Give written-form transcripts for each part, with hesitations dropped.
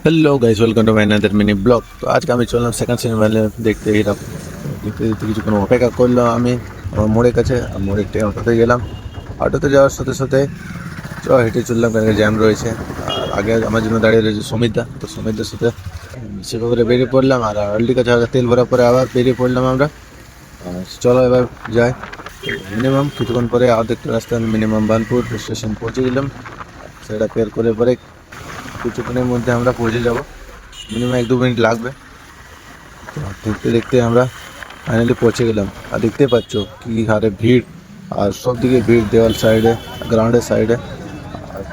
Hello guys, welcome to my another mini vlog. তো আজকে আমি চললাম সেকেন্ড সিনেমা দেখতে। এরকম দেখতে দেখতে কিছুক্ষণ অপেক্ষা করলাম আমি আমার মোড়ের কাছে। আর মোড়ে একটি অটোতে গেলাম। অটোতে যাওয়ার সাথে সাথে হেঁটে চললাম, কারণ জ্যাম রয়েছে। আর আগে আমার জন্য দাঁড়িয়ে রয়েছে সমিতদা। তো সমিতদার সাথে সেভাবে বেরিয়ে পড়লাম। আর আলটি কাছে তেল ভরার পরে আবার বেরিয়ে পড়লাম আমরা। চলো এবার যাই। মিনিমাম কিছুক্ষণ পরে দেখতে রাস্তায় আমি মিনিমাম বানপুর স্টেশন পৌঁছে গেলাম। সেটা পের করে পরে কিছুক্ষণের মধ্যে আমরা পৌঁছে যাব। মিনিমাম 1-2 মিনিট লাগবে। তো দেখতে দেখতে আমরা ফাইনালি পৌঁছে গেলাম। আর দেখতে পাচ্ছ কি হারে ভিড়, আর সব দিকে ভিড়, দেওয়াল সাইডে, গ্রাউন্ডের সাইডে। আর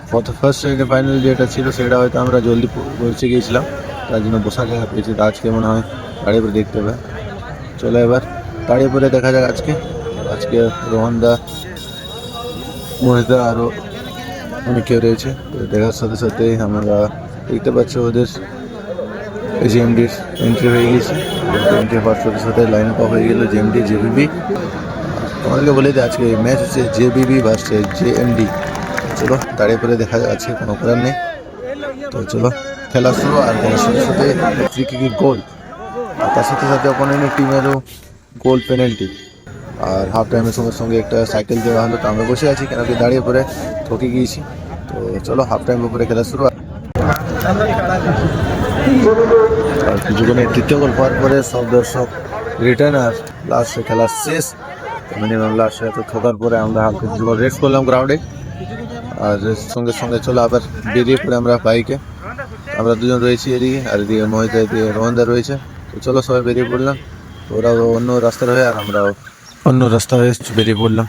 ফার্স্ট সাইডে ফাইনাল যেটা ছিল সেটা হয়তো আমরা জলদি পৌঁছে গিয়েছিলাম, তার জন্য বসার জায়গা পেয়েছি। তো আজকে মনে হয় দাঁড়িয়ে পরে দেখতে হবে। চলো এবার দাঁড়িয়ে পরে দেখা যাক আজকে। আজকে রোহনদা, মহিদা আরও অনেকে রয়েছে। তো দেখার সাথে সাথে আমরা দেখতে পাচ্ছি ওদের জেএমডির এন্ট্রি হয়ে গেছে। এন্ট্রি হওয়ার সাথে সাথে লাইন আপ হয়ে গেল জেএমডি জেবিবি। তোমাদেরকে বলে দিই আজকে ম্যাচ হচ্ছে জেবিবি ভার্সেস জেএমডি। চলো দাঁড়িয়ে পরে দেখা যাচ্ছে, কোনো করার নেই। তো চলো খেলা শুরু। আর খেলার সাথে সাথে ফ্রি কিকের গোল, আর তার সাথে সাথে অপোনেন্টের টিমেরও গোল পেনাল্টি। আর হাফ টাইমের সঙ্গে সঙ্গে একটা সাইকেল দেওয়া হলো। তো আমরা বসে আছি, কেন কি দাঁড়িয়ে পরে ঠকে গিয়েছি। তো চলো হাফ টাইম উপরে খেলা শুরু। আর কিছুক্ষণের তৃতীয় গোল পাওয়ার পরে সব দর্শক রিটার্ন। আর লাস্টে খেলা শেষ। মিনিমাম লাস্টে এত ঠকার পরে আমরা হালকা কিছুক্ষণ রেস্ট করলাম গ্রাউন্ডে। আর সঙ্গে সঙ্গে চলো আবার বেরিয়ে পড়ে আমরা বাইকে। আমরা দুজন রয়েছি এদিকে, আর এদিকে মহিদা, এদিকে রোহনদা রয়েছে। তো চলো সবাই বেরিয়ে পড়লাম। ওরাও অন্য রাস্তার হয়ে আর আমরাও অন্য রাস্তা হয়ে বেরিয়ে পড়লাম।